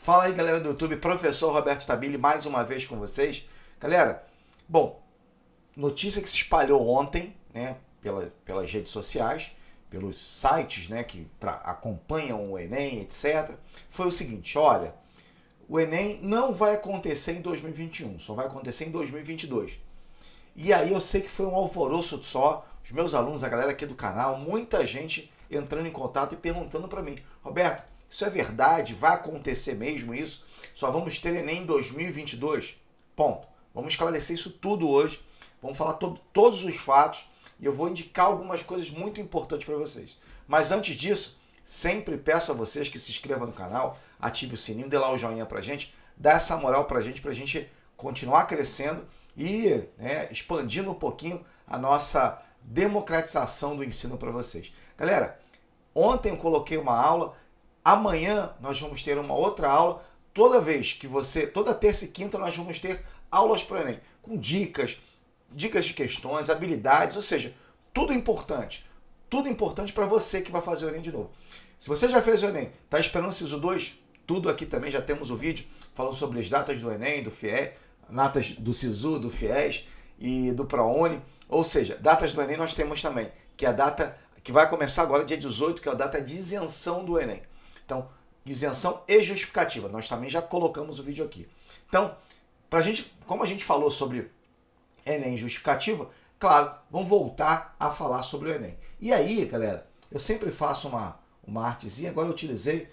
Fala aí, galera do YouTube, professor Roberto Stabile, mais uma vez com vocês. Galera, bom, notícia que se espalhou ontem, né, pelas redes sociais, pelos sites, né, que acompanham o Enem, etc., foi o seguinte: olha, o Enem não vai acontecer em 2021, só vai acontecer em 2022. E aí eu sei que foi um alvoroço só, os meus alunos, a galera aqui do canal, muita gente entrando em contato e perguntando para mim: Roberto, isso é verdade? Vai acontecer mesmo isso? Só vamos ter Enem em 2022? Ponto. Vamos esclarecer isso tudo hoje, vamos falar todos os fatos e eu vou indicar algumas coisas muito importantes para vocês. Mas antes disso, sempre peço a vocês que se inscrevam no canal, ative o sininho, dê lá o joinha pra gente, dá essa moral pra gente continuar crescendo e expandindo um pouquinho a nossa democratização do ensino para vocês. Galera, ontem eu coloquei uma aula, amanhã nós vamos ter uma outra aula, toda terça e quinta nós vamos ter aulas para o Enem, com dicas de questões, habilidades, ou seja, tudo importante para você que vai fazer o Enem de novo. Se você já fez o Enem, está esperando o SISU 2, tudo aqui também, já temos o vídeo falando sobre as datas do Enem, do FIES, datas do SISU, do FIES e do ProUni, ou seja, datas do Enem nós temos também, que é a data que vai começar agora, dia 18, que é a data de isenção do Enem. Então, isenção e justificativa, nós também já colocamos o vídeo aqui. Então, como a gente falou sobre Enem justificativa, claro, vamos voltar a falar sobre o Enem. E aí, galera, eu sempre faço uma artezinha, agora eu utilizei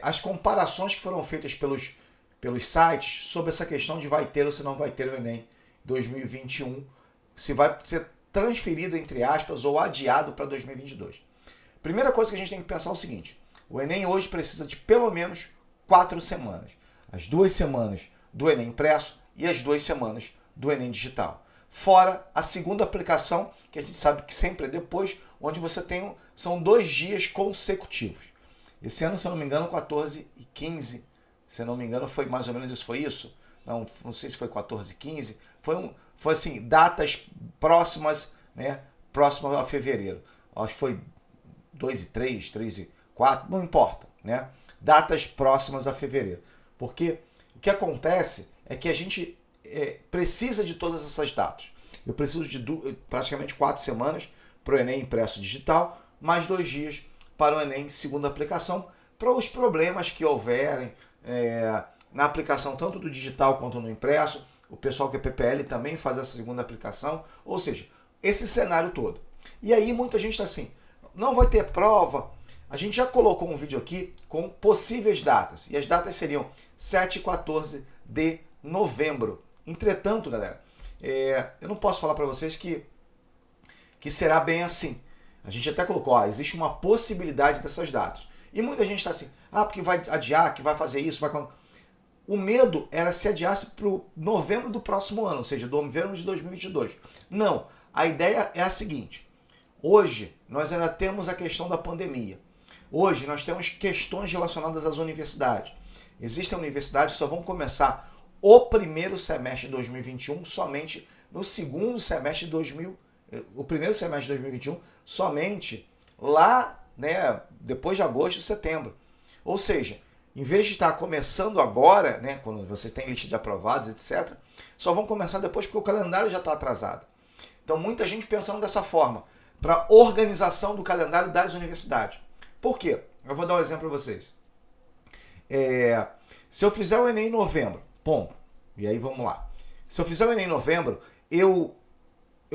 as comparações que foram feitas pelos sites sobre essa questão de vai ter ou se não vai ter o Enem 2021, se vai ser transferido, entre aspas, ou adiado para 2022. Primeira coisa que a gente tem que pensar é o seguinte: o Enem hoje precisa de pelo menos 4 semanas. As 2 semanas do Enem impresso e as 2 semanas do Enem digital. Fora a segunda aplicação, que a gente sabe que sempre é depois, onde você são 2 dias consecutivos. Esse ano, se eu não me engano, 14 e 15, se eu não me engano, foi mais ou menos isso, foi isso? Não sei se foi 14 e 15, foi assim, datas próximas, né, próximas a fevereiro. Acho que foi 2 e 3, 3 e 4, não importa, né? Datas próximas a fevereiro. Porque o que acontece é que a gente precisa de todas essas datas. Eu preciso de praticamente 4 semanas para o Enem impresso digital, mais 2 dias para o Enem segunda aplicação, para os problemas que houverem na aplicação tanto do digital quanto no impresso. O pessoal que é PPL também faz essa segunda aplicação, ou seja, esse cenário todo. E aí muita gente está assim: não vai ter prova. A gente já colocou um vídeo aqui com possíveis datas, e as datas seriam 7 e 14 de novembro. Entretanto, galera, eu não posso falar para vocês que será bem assim. A gente até colocou, existe uma possibilidade dessas datas. E muita gente está assim: porque vai adiar, que vai fazer isso, vai... O medo era se adiasse para o novembro do próximo ano, ou seja, novembro de 2022. Não, a ideia é a seguinte: hoje nós ainda temos a questão da pandemia. Hoje nós temos questões relacionadas às universidades. Existem universidades que só vão começar o primeiro semestre de 2021 somente no segundo semestre de o primeiro semestre de 2021 somente lá, né, depois de agosto e setembro. Ou seja, em vez de estar começando agora, né, quando você tem lista de aprovados, etc., só vão começar depois porque o calendário já está atrasado. Então muita gente pensando dessa forma, para organização do calendário das universidades. Por quê? Eu vou dar um exemplo para vocês. Se eu fizer o Enem em novembro, ponto. E aí vamos lá. Se eu fizer o Enem em novembro, eu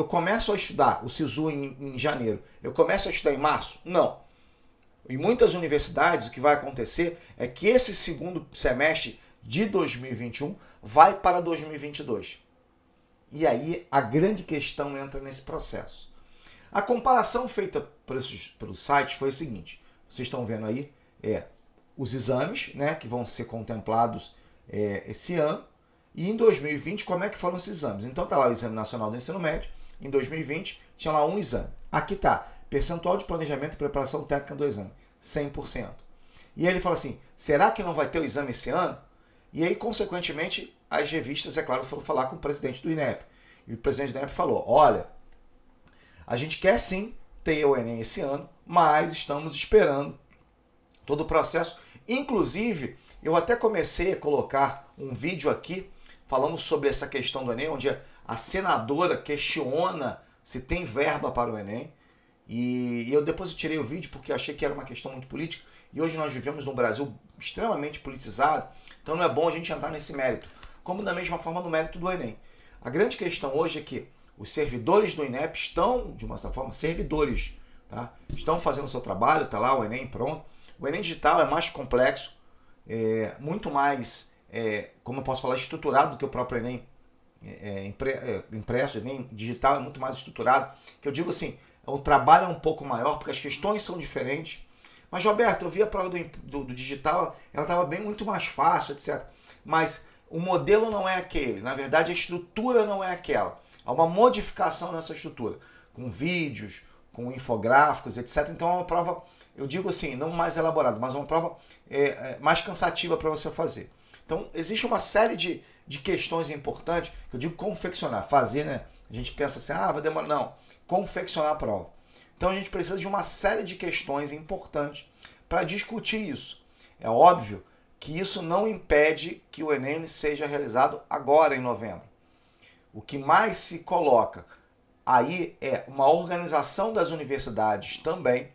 começo a estudar o SISU em janeiro. Eu começo a estudar em março? Não. Em muitas universidades, o que vai acontecer é que esse segundo semestre de 2021 vai para 2022. E aí a grande questão entra nesse processo. A comparação feita pelos sites foi o seguinte: vocês estão vendo aí os exames, né, que vão ser contemplados esse ano, e em 2020 como é que foram esses exames. Então está lá o Exame Nacional do Ensino Médio, em 2020 tinha lá um exame. Aqui está, percentual de planejamento e preparação técnica do exame, 100%. E aí ele fala assim: será que não vai ter o exame esse ano? E aí, consequentemente, as revistas, é claro, foram falar com o presidente do INEP. E o presidente do INEP falou: olha, a gente quer sim ter o Enem esse ano, mas estamos esperando todo o processo. Inclusive, eu até comecei a colocar um vídeo aqui falando sobre essa questão do Enem, onde a senadora questiona se tem verba para o Enem. E eu depois tirei o vídeo porque achei que era uma questão muito política. E hoje nós vivemos num Brasil extremamente politizado, então não é bom a gente entrar nesse mérito. Como da mesma forma no mérito do Enem. A grande questão hoje é que os servidores do INEP estão, de uma certa forma, servidores, tá? Estão fazendo o seu trabalho, está lá o Enem pronto. O Enem digital é mais complexo, muito mais, como eu posso falar, estruturado do que o próprio Enem impresso. O Enem digital é muito mais estruturado, que eu digo assim, o trabalho é um pouco maior, porque as questões são diferentes. Mas, Roberto, eu vi a prova do digital, ela estava bem muito mais fácil, etc. Mas o modelo não é aquele, na verdade a estrutura não é aquela. Há uma modificação nessa estrutura, com vídeos, com infográficos, etc. Então é uma prova, eu digo assim, não mais elaborada, mas uma prova mais cansativa para você fazer. Então existe uma série de questões importantes, que eu digo confeccionar, fazer, né? A gente pensa assim, vai demorar. Não, confeccionar a prova. Então a gente precisa de uma série de questões importantes para discutir isso. É óbvio que isso não impede que o Enem seja realizado agora, em novembro. O que mais se coloca aí é uma organização das universidades também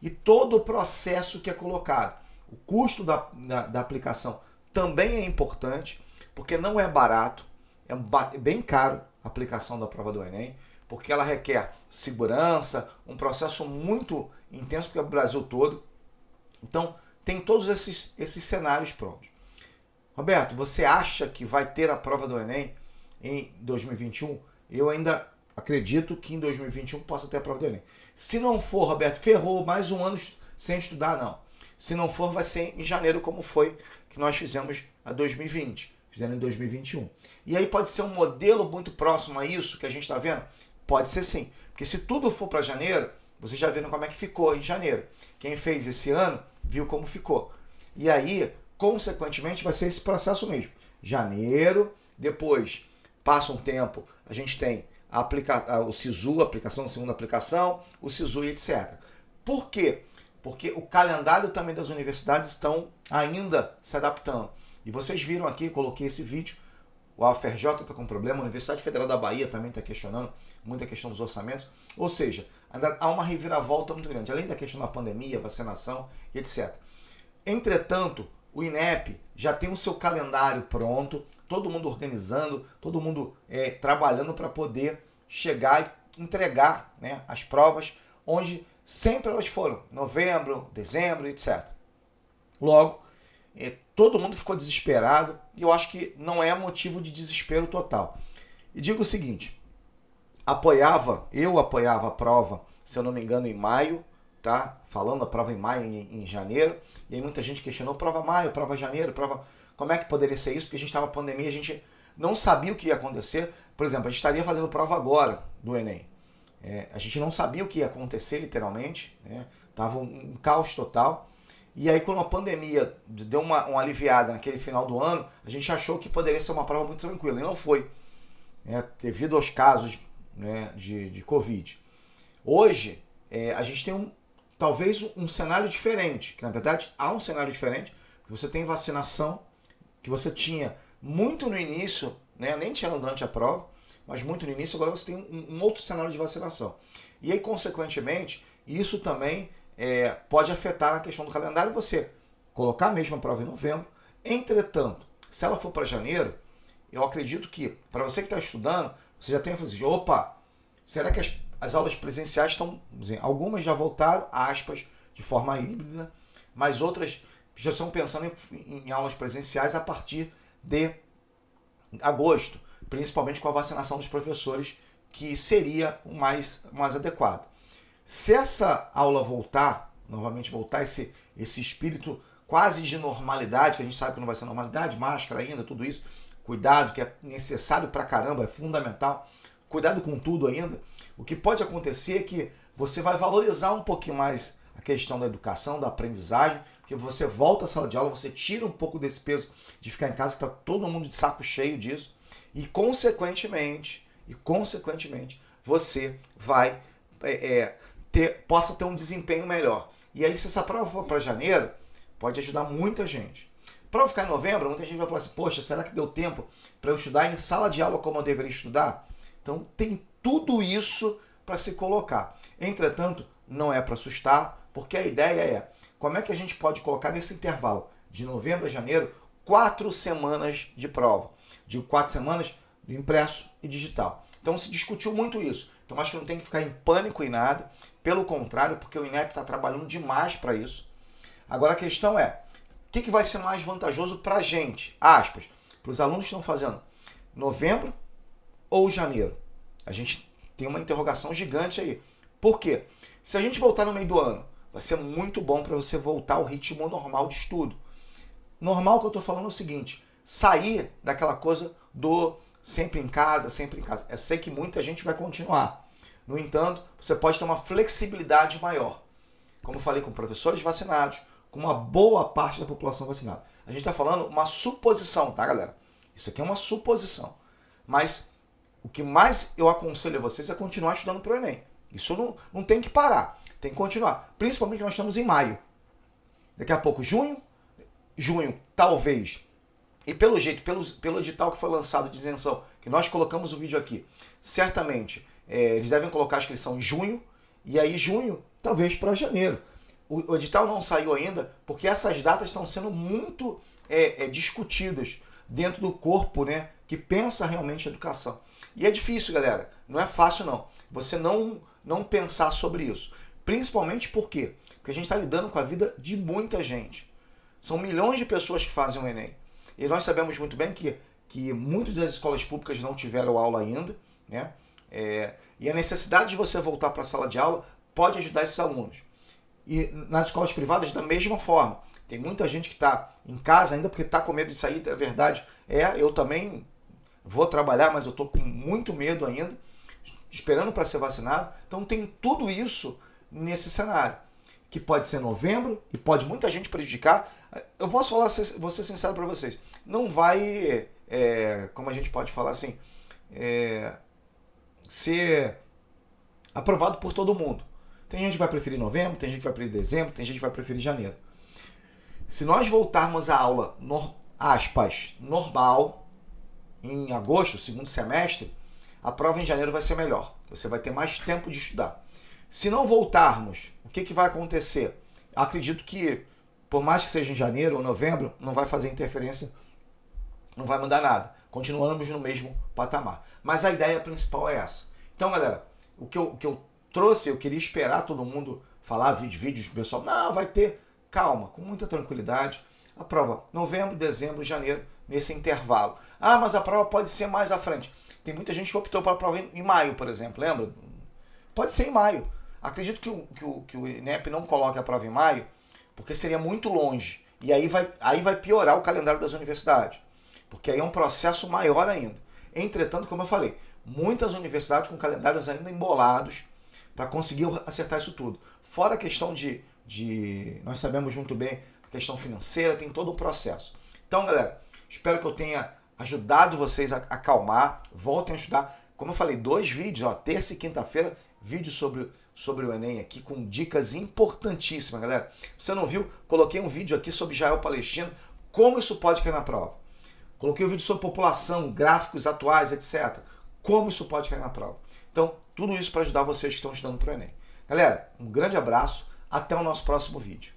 e todo o processo que é colocado. O custo da aplicação também é importante, porque não é barato, é bem caro a aplicação da prova do Enem, porque ela requer segurança, um processo muito intenso, porque é o Brasil todo. Então, tem todos esses cenários prontos. Roberto, você acha que vai ter a prova do Enem em 2021? Eu ainda acredito que em 2021 possa ter a prova do Enem. Se não for, Roberto, ferrou, mais um ano sem estudar, não. Se não for, vai ser em janeiro, como foi que nós fizemos a 2020. Fizemos em 2021. E aí pode ser um modelo muito próximo a isso que a gente está vendo? Pode ser sim. Porque se tudo for para janeiro, vocês já viram como é que ficou em janeiro. Quem fez esse ano viu como ficou. E aí, consequentemente, vai ser esse processo mesmo. Janeiro, depois passa um tempo, a gente tem o SISU, a aplicação, a segunda aplicação, o SISU e etc. Por quê? Porque o calendário também das universidades estão ainda se adaptando. E vocês viram aqui, coloquei esse vídeo, o UFRJ está com problema, a Universidade Federal da Bahia também está questionando muita questão dos orçamentos. Ou seja, ainda há uma reviravolta muito grande, além da questão da pandemia, vacinação e etc. Entretanto, o INEP já tem o seu calendário pronto, todo mundo organizando, todo mundo trabalhando para poder chegar e entregar, né, as provas, onde sempre elas foram, novembro, dezembro, etc. Logo, todo mundo ficou desesperado e eu acho que não é motivo de desespero total. E digo o seguinte, eu apoiava a prova, se eu não me engano, em maio, tá? Falando a prova em maio, em janeiro, e aí muita gente questionou, prova maio, prova janeiro, prova... Como é que poderia ser isso? Porque a gente estava na pandemia, a gente não sabia o que ia acontecer. Por exemplo, a gente estaria fazendo prova agora do Enem. A gente não sabia o que ia acontecer, literalmente, né? Tava um caos total. E aí, quando a pandemia deu uma aliviada naquele final do ano, a gente achou que poderia ser uma prova muito tranquila, e não foi, né? Devido aos casos, né, de Covid. Hoje, a gente tem talvez um cenário diferente, que na verdade há um cenário diferente, que você tem vacinação, que você tinha muito no início, né, nem tinha durante a prova, mas muito no início, agora você tem um outro cenário de vacinação. E aí, consequentemente, isso também pode afetar na questão do calendário, você colocar a mesma prova em novembro. Entretanto, se ela for para janeiro, eu acredito que, para você que está estudando, você já tem que fazer, opa, será que as aulas presenciais estão... Algumas já voltaram, aspas, de forma híbrida, mas outras já estão pensando em aulas presenciais a partir de agosto, principalmente com a vacinação dos professores, que seria o mais adequado. Se essa aula voltar, novamente voltar esse espírito quase de normalidade, que a gente sabe que não vai ser normalidade, máscara ainda, tudo isso, cuidado que é necessário pra caramba, é fundamental, cuidado com tudo ainda, o que pode acontecer é que você vai valorizar um pouquinho mais a questão da educação, da aprendizagem, porque você volta à sala de aula, você tira um pouco desse peso de ficar em casa, que está todo mundo de saco cheio disso, e consequentemente, você vai possa ter um desempenho melhor. E aí, se essa prova for para janeiro, pode ajudar muita gente. Para eu ficar em novembro, muita gente vai falar assim, poxa, será que deu tempo para eu estudar em sala de aula como eu deveria estudar? Então tem tudo isso para se colocar. Entretanto, não é para assustar, porque a ideia é como é que a gente pode colocar nesse intervalo de novembro a janeiro 4 semanas de prova. De 4 semanas do impresso e digital. Então se discutiu muito isso. Então acho que não tem que ficar em pânico em nada. Pelo contrário, porque o INEP está trabalhando demais para isso. Agora a questão é, o que vai ser mais vantajoso para a gente? Aspas, para os alunos que estão fazendo novembro ou janeiro? A gente tem uma interrogação gigante aí. Por quê? Se a gente voltar no meio do ano, vai ser muito bom para você voltar ao ritmo normal de estudo. Normal que eu estou falando é o seguinte, sair daquela coisa do sempre em casa, sempre em casa. Eu sei que muita gente vai continuar. No entanto, você pode ter uma flexibilidade maior. Como eu falei, com professores vacinados, com uma boa parte da população vacinada. A gente está falando uma suposição, tá, galera? Isso aqui é uma suposição. Mas o que mais eu aconselho a vocês é continuar estudando para o Enem. Isso não tem que parar, tem que continuar. Principalmente nós estamos em maio. Daqui a pouco, junho, talvez. E pelo jeito, pelo edital que foi lançado de isenção, que nós colocamos o vídeo aqui, certamente eles devem colocar a inscrição em junho, e aí junho, talvez para janeiro. O edital não saiu ainda, porque essas datas estão sendo muito discutidas dentro do corpo, né, que pensa realmente a educação. E é difícil, galera. Não é fácil, não. Você não pensar sobre isso. Principalmente por quê? Porque a gente está lidando com a vida de muita gente. São milhões de pessoas que fazem o Enem. E nós sabemos muito bem que muitas das escolas públicas não tiveram aula ainda, né? E a necessidade de você voltar para a sala de aula pode ajudar esses alunos. E nas escolas privadas, da mesma forma. Tem muita gente que está em casa ainda porque está com medo de sair, é verdade. Eu também vou trabalhar, mas eu estou com muito medo ainda, esperando para ser vacinado. Então tem tudo isso nesse cenário, que pode ser novembro e pode muita gente prejudicar. Eu vou ser sincero para vocês, não vai, como a gente pode falar assim, ser aprovado por todo mundo. Tem gente que vai preferir novembro, tem gente que vai preferir dezembro, tem gente que vai preferir janeiro. Se nós voltarmos à aula, aspas, normal, em agosto, segundo semestre, a prova em janeiro vai ser melhor. Você vai ter mais tempo de estudar. Se não voltarmos, o que vai acontecer? Acredito que, por mais que seja em janeiro ou novembro, não vai fazer interferência, não vai mudar nada. Continuamos no mesmo patamar. Mas a ideia principal é essa. Então, galera, o que eu trouxe, eu queria esperar todo mundo falar, vídeos, pessoal, não, vai ter, calma, com muita tranquilidade. A prova, novembro, dezembro, janeiro, nesse intervalo. Ah, mas a prova pode ser mais à frente. Tem muita gente que optou para a prova em maio, por exemplo, lembra? Pode ser em maio. Acredito que o INEP não coloque a prova em maio, porque seria muito longe. E aí vai piorar o calendário das universidades. Porque aí é um processo maior ainda. Entretanto, como eu falei, muitas universidades com calendários ainda embolados para conseguir acertar isso tudo. Fora a questão nós sabemos muito bem, a questão financeira, tem todo um processo. Então, galera, espero que eu tenha ajudado vocês a acalmar, voltem a estudar. Como eu falei, 2 vídeos, terça e quinta-feira, vídeo sobre o Enem aqui, com dicas importantíssimas, galera. Se você não viu, coloquei um vídeo aqui sobre Israel Palestina, como isso pode cair na prova. Coloquei um vídeo sobre população, gráficos atuais, etc. Como isso pode cair na prova. Então, tudo isso para ajudar vocês que estão estudando para o Enem. Galera, um grande abraço, até o nosso próximo vídeo.